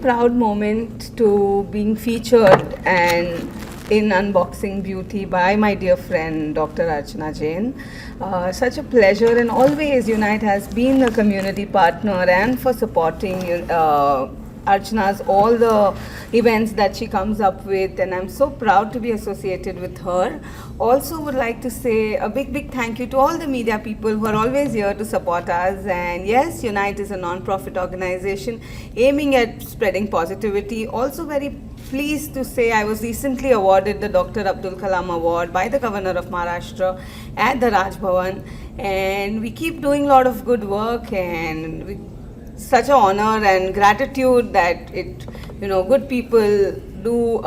proud moment to being featured and in Unboxing Beauty by my dear friend Dr. Archana Jain. Such a pleasure, and always Unite has been a community partner and for supporting Archana's all the events that she comes up with, and I'm so proud to be associated with her. Also would like to say a big thank you to all the media people who are always here to support us. And yes, Unite is a non-profit organization aiming at spreading positivity. Also very pleased to say I was recently awarded the Dr. Abdul Kalam Award by the Governor of Maharashtra at the Raj Bhavan, and we keep doing a lot of good work, and such an honor and gratitude that good people do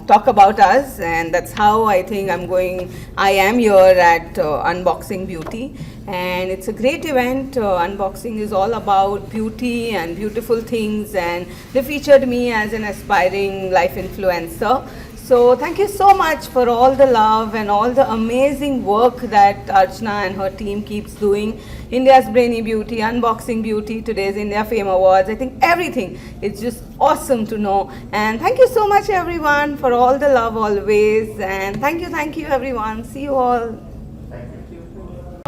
talk about us, and that's how I think I am here at Unboxing Beauty. And it's a great event. Unboxing is all about beauty and beautiful things, and they featured me as an aspiring life influencer. So thank you so much for all the love and all the amazing work that Archana and her team keeps doing. India's Brainy Beauty, Unboxing Beauty, today's India Fame Awards. I think everything is just awesome to know. And thank you so much everyone for all the love always. And thank you everyone. See you all.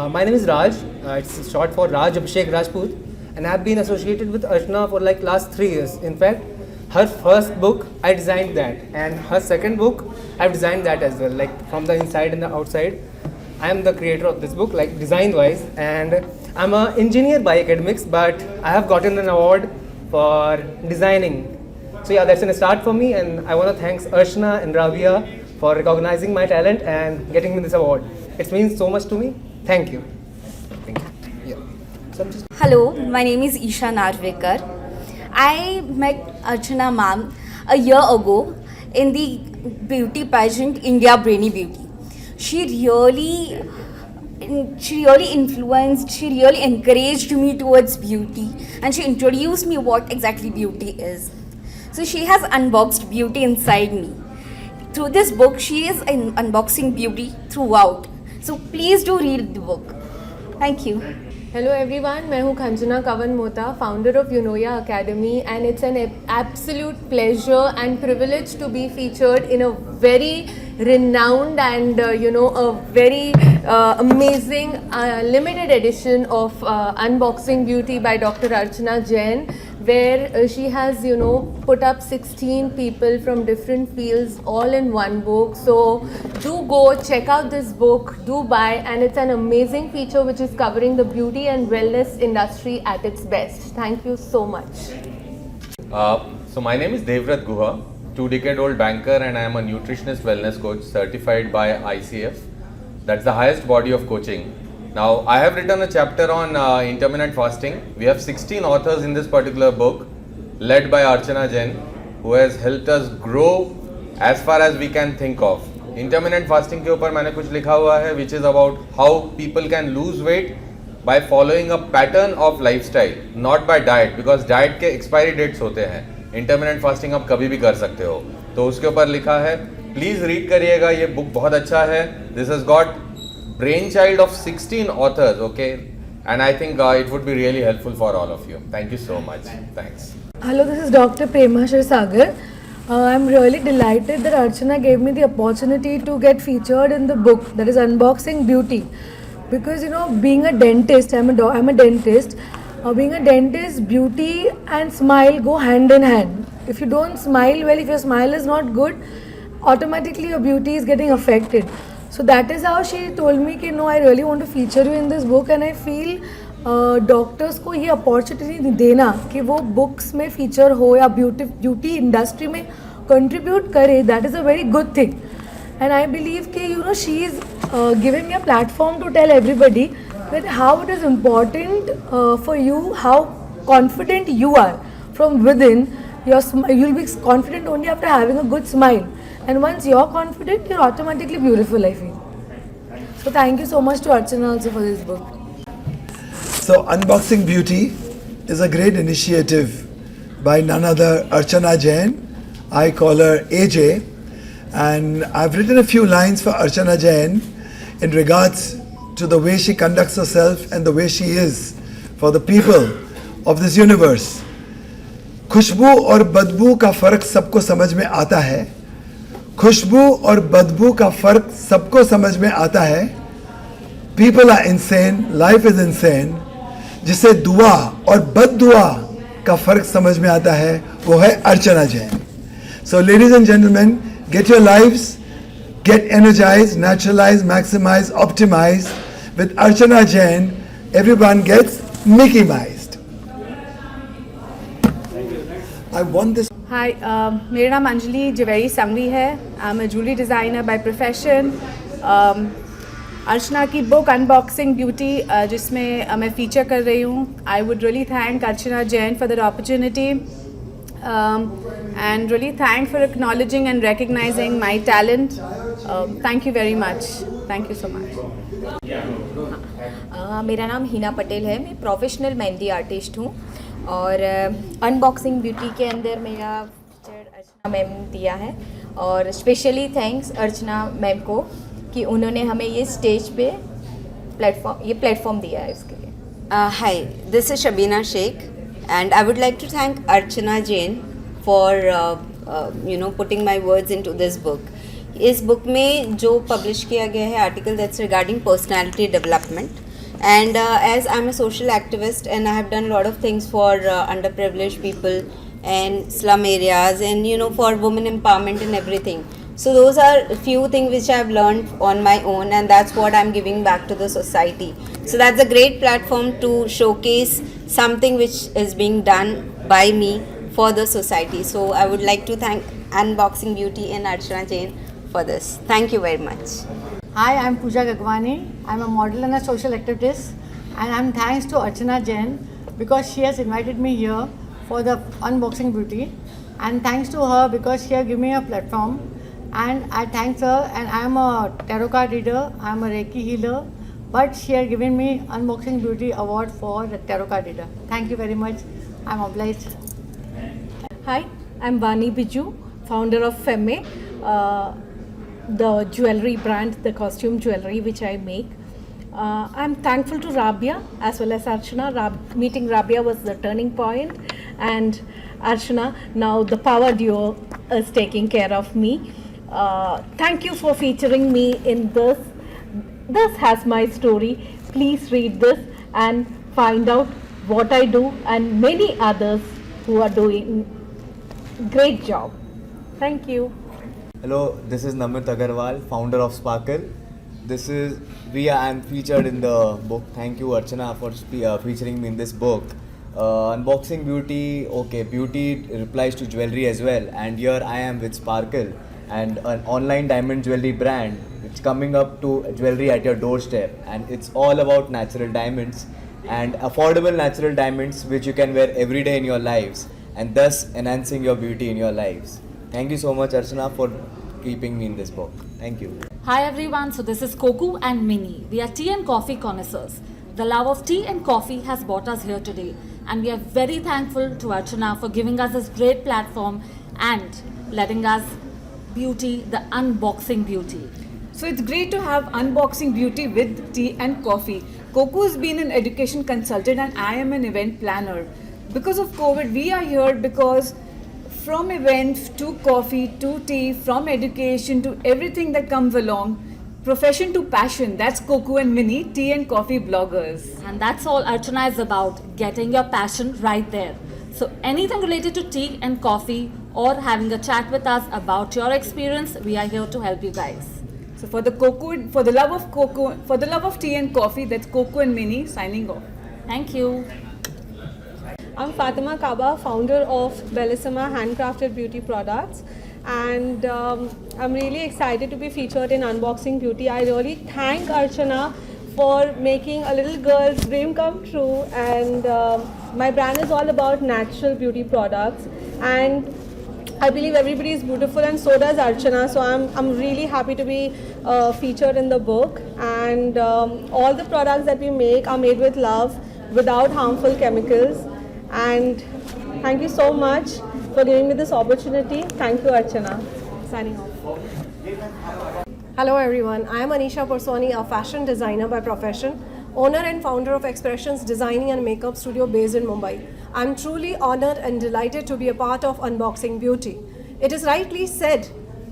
My name is Raj. It's short for Raj Abhishek Rajput, and I've been associated with Archana for like last 3 years. In fact, her first book I designed that, and her second book I've designed that as well, like from the inside and the outside. I am the creator of this book, like design wise, and I'm an engineer by academics, but I have gotten an award for designing. So yeah, that's a start for me, and I want to thank Archana and Rabia for recognizing my talent and getting me this award. It means so much to me. Thank you. Thank you. Yeah. Hello, my name is Isha Narvekar. I met Archana ma'am a year ago in the beauty pageant India Brainy Beauty. She really influenced, she really encouraged me towards beauty, and she introduced me what exactly beauty is. So she has unboxed beauty inside me. Through this book, she is unboxing beauty throughout. So please do read the book. Thank you. Hello everyone, मैं हूँ Khanjana Kavan Mota, founder of Unoya Academy, and it's an absolute pleasure and privilege to be featured in a very renowned and a very amazing limited edition of Unboxing Beauty by Dr. Archana Jain, where she has put up 16 people from different fields all in one book. So do go check out this book, do buy, and it's an amazing feature which is covering the beauty and wellness industry at its best. Thank you so much. So my name is Devrat Guha, 2-decade-old banker, and I am a nutritionist wellness coach certified by ICF. That's the highest body of coaching. Now, I have written a chapter on intermittent fasting. We have 16 authors in this particular book, led by Archana Jain, who has helped us grow as far as we can think of. Intermittent fasting के ऊपर मैंने कुछ लिखा हुआ है, which is about how people can lose weight by following a pattern of lifestyle, not by diet, because diet के expiry dates होते हैं. Intermittent fasting आप कभी भी कर सकते हो. तो उसके ऊपर लिखा है. Please read करिएगा, ये book बहुत अच्छा है. This has got brainchild of 16 authors, okay, and I think it would be really helpful for all of you. Thank you so much. Thanks. Hello, this is Dr. Prema Sagar. I'm really delighted that Archana gave me the opportunity to get featured in the book that is Unboxing Beauty, because being a dentist, I'm a dentist. Being a dentist, beauty and smile go hand in hand. If you don't smile well, if your smile is not good, automatically your beauty is getting affected. So that is how she told me कि no, I really want to feature you in this book, and I feel doctors को ये opportunity देना कि वो books में feature हो या beauty industry में कंट्रीब्यूट करे, that is a very good thing. And I believe कि she is giving me a platform to tell everybody that how it is important for you, how confident you are from within. You'll be confident only after having a good smile, and once you're confident, you're automatically beautiful, I feel. So thank you so much to Archana also for this book. So Unboxing Beauty is a great initiative by none other Archana Jain. I call her AJ, and I've written a few lines for Archana Jain in regards to the way she conducts herself and the way she is for the people of this universe. खुशबू और बदबू का फ़र्क सबको समझ में आता है, खुशबू और बदबू का फ़र्क सबको समझ में आता है. People are insane, life is insane. जिसे दुआ और बद्दुआ का फ़र्क समझ में आता है वो है अर्चना Jain. So ladies and gentlemen, get your lives, get energized, naturalized, maximized, optimized. With Archana Jain, everyone gets Mickey Mized. I want this. Hi, मेरा नाम अंजलि जवेरी समरी है. I'm a jewelry designer by profession. अर्चना की बुक अनबॉक्सिंग ब्यूटी जिसमें मैं feature कर रही हूँ. I would really thank Archana Jain for the opportunity and really thank for acknowledging and recognizing my talent. Thank you very much. Thank you so much. मेरा नाम हिना पटेल है. मैं प्रोफेशनल मेहंदी आर्टिस्ट हूँ और अनबॉक्सिंग ब्यूटी के अंदर मेरा फीचर अर्चना मैम ने दिया है. और स्पेशली थैंक्स अर्चना मैम को कि उन्होंने हमें ये स्टेज पे प्लेटफॉर्म दिया है इसके लिए. Hi, this is Shabina Sheikh, and I would like to thank Archana Jain for putting my words into this book. इस बुक में जो पब्लिश किया गया है article that's regarding personality development, and as I'm a social activist and I have done a lot of things for underprivileged people and slum areas and for women empowerment and everything. So those are a few things which I've learned on my own, and that's what I'm giving back to the society. So that's a great platform to showcase something which is being done by me for the society. So I would like to thank Unboxing Beauty and Archana Jain for this. Thank you very much. Hi, I'm Pooja Gagwani. I'm a model and a social activist, and I'm thanks to Archana Jain because she has invited me here for the Unboxing Beauty, and thanks to her because she has given me a platform. And I thank her, and I am a tarot card reader, I am a Reiki healer, but she has given me Unboxing Beauty Award for the tarot card reader. Thank you very much. I'm obliged. Hi, I'm Vani Biju, founder of Femme, the jewelry brand, the costume jewelry which I make. I'm thankful to Rabia as well as Archana. Meeting Rabia was the turning point, and Archana, now the power duo, is taking care of me. Thank you for featuring me in this. This has my story. Please read this and find out what I do and many others who are doing great job. Thank you. Hello, this is Namit Agarwal, founder of Sparkle. I am featured in the book. Thank you Archana for featuring me in this book. Unboxing Beauty, okay, beauty replies to jewelry as well, and here I am with Sparkle, and an online diamond jewelry brand which coming up to jewelry at your doorstep, and it's all about natural diamonds and affordable natural diamonds which you can wear every day in your lives and thus enhancing your beauty in your lives. Thank you so much Archana for keeping me in this book. Thank you. Hi everyone, so this is Coco and Minnie. We are tea and coffee connoisseurs. The love of tea and coffee has brought us here today, and we are very thankful to Archana for giving us this great platform and letting us beauty the unboxing beauty. So it's great to have Unboxing Beauty with tea and coffee. Coco has been an education consultant and I am an event planner. Because of COVID, we are here because from events to coffee to tea, from education to everything that comes along, profession to passion, that's Coco and Minnie, tea and coffee bloggers. And that's all Archana is about, getting your passion right there. So anything related to tea and coffee or having a chat with us about your experience, we are here to help you guys. So for the love of tea and coffee, that's Coco and Minnie signing off. Thank you. I'm Fatima Kaba, founder of Bellissima Handcrafted Beauty Products, and I'm really excited to be featured in Unboxing Beauty. I really thank Archana for making a little girl's dream come true, and my brand is all about natural beauty products, and I believe everybody is beautiful, and so does Archana. So I'm really happy to be featured in the book, and all the products that we make are made with love, without harmful chemicals. And thank you so much for giving me this opportunity. Thank you, Archana. Signing off. Hello everyone, I am Anisha Personi, a fashion designer by profession. owner and founder of Expressions Designing and Makeup Studio based in Mumbai. I'm truly honored and delighted to be a part of Unboxing Beauty. It is rightly said,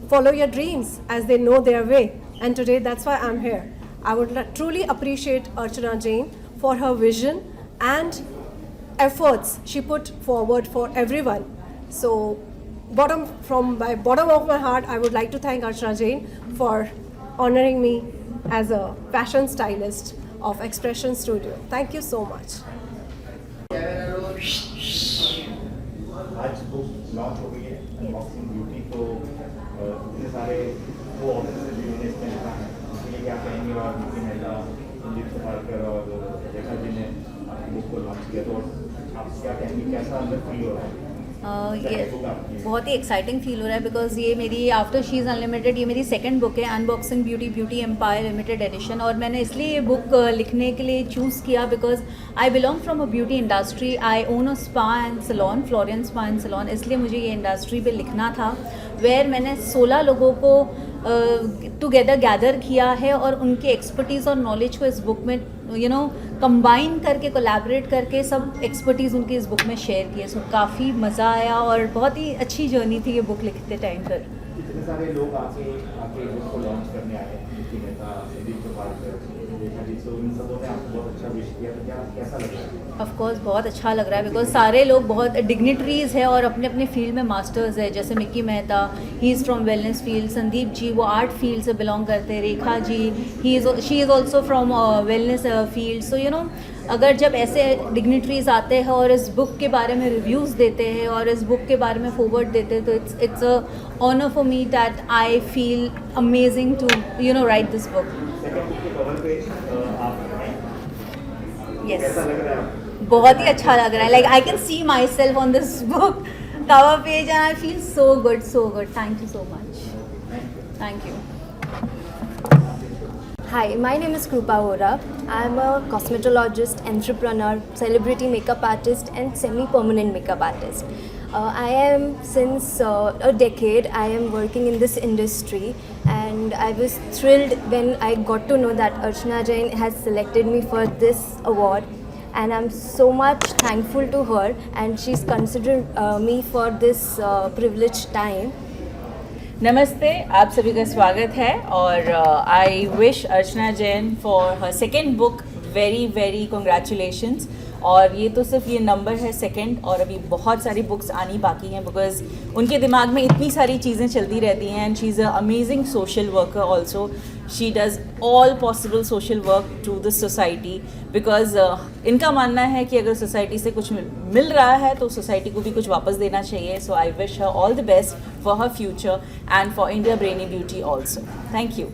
follow your dreams as they know their way. And today that's why I'm here. I would truly appreciate Archana Jain for her vision and efforts she put forward for everyone. So from my bottom of my heart, I would like to thank Archana Jain for honoring me as a fashion stylist of Expression Studio. Thank you so much. आज book launch हो गई है unboxing beauty, तो इतने सारे वो officers जिन्होंने इसमें लिखा है उसके लिए क्या कहेंगे, और निकी मेहता, संदीप सपारकर और रेखा जी ने आपकी बुक को लॉन्च किया, तो आप क्या कहेंगे, कैसा अंदर फील हो रहा है? ये बहुत ही एक्साइटिंग फील हो रहा है बिकॉज ये मेरी आफ्टर शी इज़ अनलिमिटेड ये मेरी सेकंड बुक है, unboxing beauty beauty empire limited edition. और मैंने इसलिए ये बुक लिखने के लिए चूज़ किया because I belong from a beauty industry. I own a spa and salon, Florian spa and salon, इसलिए मुझे ये इंडस्ट्री पे लिखना था वेयर मैंने 16 लोगों को टुगेदर गैदर किया है और उनकी एक्सपर्टीज़ और नॉलेज को इस बुक में कंबाइन करके कोलैबोरेट करके सब एक्सपर्टीज़ उनकी इस बुक में शेयर किए। सो काफ़ी मज़ा आया और बहुत ही अच्छी जर्नी थी ये बुक लिखते टाइम पर। इतने सारे लोग आके बुक को लॉन्च करने आए, निकी मेहता, संदीप सपारकर, रेखा जी, तो इन सबों ने आपको बहुत अच्छा विश किया, तो क्या कैसा लग रहा है? ऑफ कोर्स बहुत अच्छा लग रहा है बिकॉज सारे लोग बहुत डिग्निटरीज है और अपने अपने फील्ड में मास्टर्स है। जैसे Nikki Mehta, he is from wellness field, Sandeep ji वो आर्ट फील्ड से बिलोंग करते हैं, Rekha ji she is also from wellness field. So अगर जब ऐसे डिग्निटरीज आते हैं और इस बुक के बारे में रिव्यूज़ देते हैं और इस बुक के बारे में फॉरवर्ड देते हैं, तो it's a honour for me that I feel amazing to write this book. Yes, बहुत ही अच्छा लग रहा है। Like I can see myself on this book cover page and I feel so good, so good. Thank you so much. Thank you. Hi, my name is Krupa Vora. I am a cosmetologist, entrepreneur, celebrity makeup artist and semi-permanent makeup artist. I am since a decade I am working in this industry, and I was thrilled when I got to know that Archana Jain has selected me for this award, and I'm so much thankful to her, and she's considered me for this privileged time. नमस्ते, आप सभी का स्वागत है और I wish Archana Jain for her second book very very congratulations. और ये तो सिर्फ ये नंबर है सेकंड, और अभी बहुत सारी बुक्स आनी बाकी हैं बिकॉज उनके दिमाग में इतनी सारी चीज़ें चलती रहती हैं। And she is a amazing social worker also. She does all possible social work to this society because इनका मानना है कि अगर सोसाइटी से कुछ मिल रहा है तो सोसाइटी को भी कुछ वापस देना चाहिए। So I wish her all the best for her future and for India brainy beauty also. Thank you.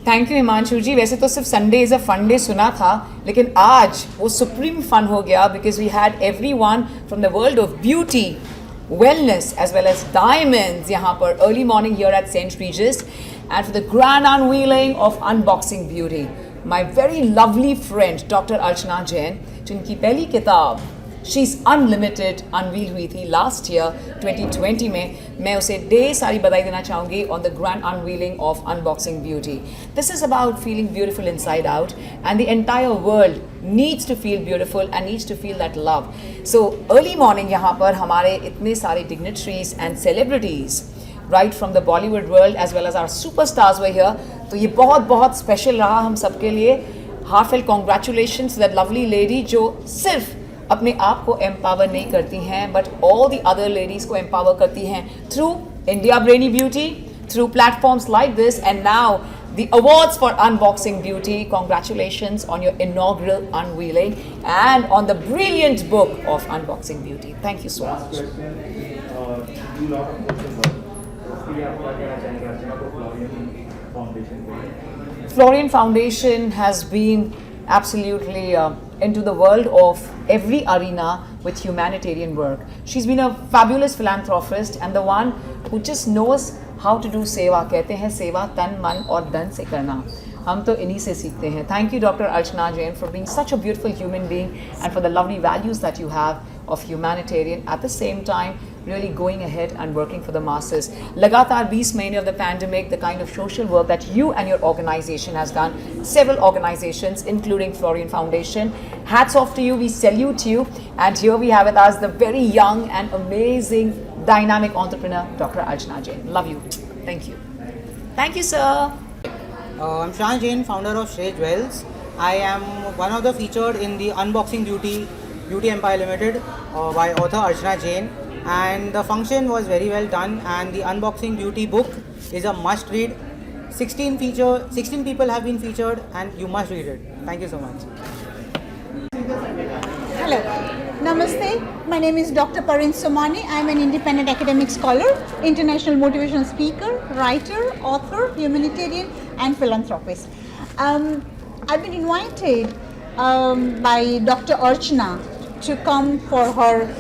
Thank you Himanshu ji. वैसे तो सिर्फ Sunday is a fun day सुना था, लेकिन आज वो सुप्रीम फन हो गया because we had everyone from the world of beauty, wellness as well as diamonds यहाँ पर early morning here at St. Regis, and for the grand unveiling of Unboxing Beauty, my very lovely friend Dr. Archana Jain, जिनकी पहली किताब She's Unlimited unveil हुई थी last year 2020 में। मैं उसे ढेर सारी बधाई देना चाहूँगी on the grand unveiling of Unboxing Beauty. This is about feeling beautiful inside out, and the entire world needs to feel beautiful and needs to feel that love. So early morning यहाँ पर हमारे इतने सारे dignitaries and celebrities right from the Bollywood world as well as our superstars were here. तो ये बहुत बहुत special रहा हम सबके लिए। Heartfelt congratulations to that lovely lady जो सिर्फ अपने आप को एम्पावर नहीं करती हैं but all the other ladies को एम्पावर करती हैं through India brainy beauty, through platforms like this, and now the awards for Unboxing Beauty. Congratulations on your inaugural unveiling and on the brilliant book of Unboxing Beauty. Thank you so much. Florian Foundation has been absolutely into the world of every arena with humanitarian work. She's been a fabulous philanthropist and the one who just knows how to do सेवा. कहते हैं सेवा तन मन और धन से करना. हम तो इन्हीं से सीखते हैं. Thank you Dr. Archana Jain for being such a beautiful human being and for the lovely values that you have of humanitarian, at the same time really going ahead and working for the masses. Lagatar 20 महीने of the pandemic, the kind of social work that you and your organization has done, several organizations including Florian Foundation. Hats off to you, we salute you. And here we have with us the very young and amazing dynamic entrepreneur, Dr. Archana Jain. Love you. Thank you. Thank you, sir. I'm Shan Jain, founder of Shrey Jewels. I am one of the featured in the Unboxing Beauty Empire Limited by author Archana Jain, and the function was very well done, and the Unboxing Beauty book is a must read. 16 people have been featured, and you must read it. Thank you so much. Hello, Namaste. My name is Dr. Parin Somani. I am an independent academic scholar, international motivational speaker, writer, author, humanitarian, and philanthropist. I've been invited by Dr. Archana to come for her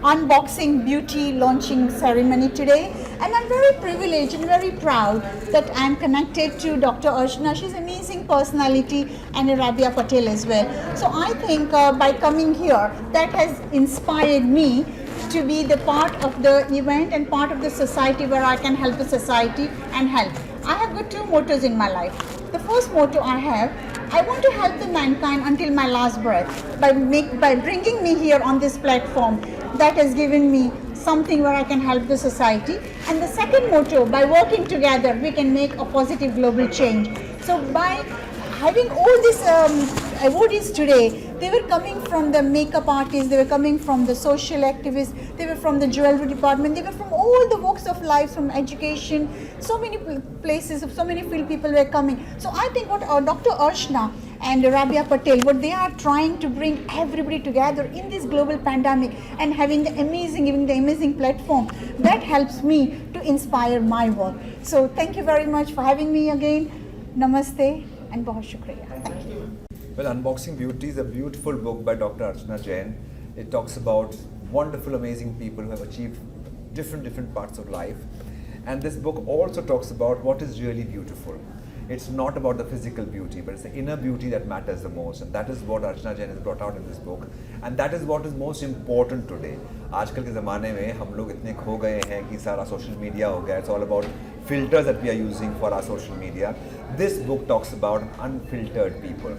Unboxing Beauty launching ceremony today, and I'm very privileged and very proud that I'm connected to Dr. Archana. She's an amazing personality, and Rabia Patel as well. So I think by coming here, that has inspired me to be the part of the event and part of the society where I can help the society and help. I have got two mottos in my life. The first motto I have, I want to help the mankind until my last breath by bringing me here on this platform that has given me something where I can help the society. And the second motto, by working together, we can make a positive global change. So by having all these awardees today, they were coming from the makeup artists, they were coming from the social activists, they were from the jewelry department, they were from all the walks of life, from education, so many places, so many field people were coming. So I think what Dr. Archana and Rabia Patel, what they are trying to bring everybody together in this global pandemic and giving the amazing platform, that helps me to inspire my work. So thank you very much for having me again. Namaste and bahut shukriya. Thank you. Well, Unboxing Beauty is a beautiful book by Dr. Archana Jain. It talks about wonderful, amazing people who have achieved different parts of life. And this book also talks about what is really beautiful. It's not about the physical beauty, but it's the inner beauty that matters the most. And that is what Archana Jain has brought out in this book. And that is what is most important today. आजकल के ज़माने में हम लोग इतने खो गए हैं कि सारा social media हो गया. It's all about filters that we are using for our social media. This book talks about unfiltered people.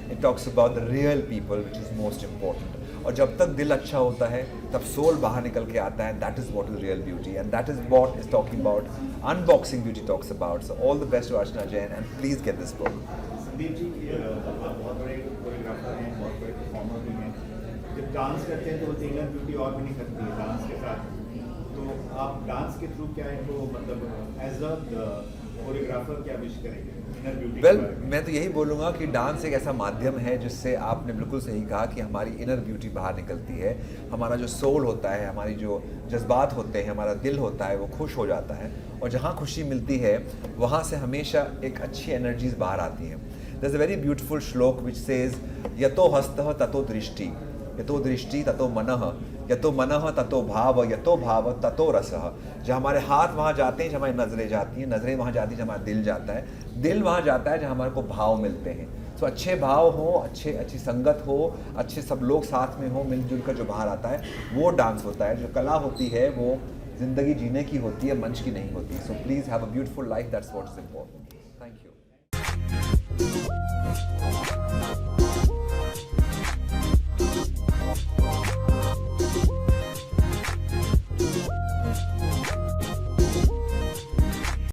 It talks about the real people, which is most important. और जब तक दिल अच्छा होता है तब सोल बाहर निकल के आता है. That is what is real beauty, and that is what is talking about Unboxing Beauty talks about. So all the best to Archana Jain, and please get this book. Sandeep ji, आप बहुत बड़े कोरियोग्राफर हैं, बहुत बड़े परफॉर्मर भी हैं. जब dance करते हैं तो इनर ब्यूटी और भी नहीं करती है डांस के साथ. तो आप डांस के थ्रू क्या इनको मतलब एज अ कोरियोग्राफर क्या विश करेंगे? वेल, मैं तो यही बोलूँगा कि डांस एक ऐसा माध्यम है जिससे आपने बिल्कुल सही कहा कि हमारी इनर ब्यूटी बाहर निकलती है. हमारा जो सोल होता है, हमारी जो जज्बात होते हैं, हमारा दिल होता है, वो खुश हो जाता है. और जहाँ खुशी मिलती है वहाँ से हमेशा एक अच्छी एनर्जीज बाहर आती हैं. There's a very beautiful श्लोक which says यतो हस्तः ततो दृष्टि, यतो दृष्टि ततो मनः, यतो मनः ततो भाव, यतो भाव ततो रसः. जहाँ हमारे हाथ वहाँ जाते हैं, जहाँ हमारी नज़रें जाती हैं, नज़रें वहाँ जाती हैं जहाँ हमारा दिल जाता है, दिल वहाँ जाता है जहाँ हमारे को भाव मिलते हैं. तो अच्छे भाव हो, अच्छी संगत हो, अच्छे सब लोग साथ में हो, मिलजुल कर जो बाहर आता है वो डांस होता है. जो कला होती है वो ज़िंदगी जीने की होती है, मंच की नहीं होती. So please have a beautiful life, that's what is important. Thank you.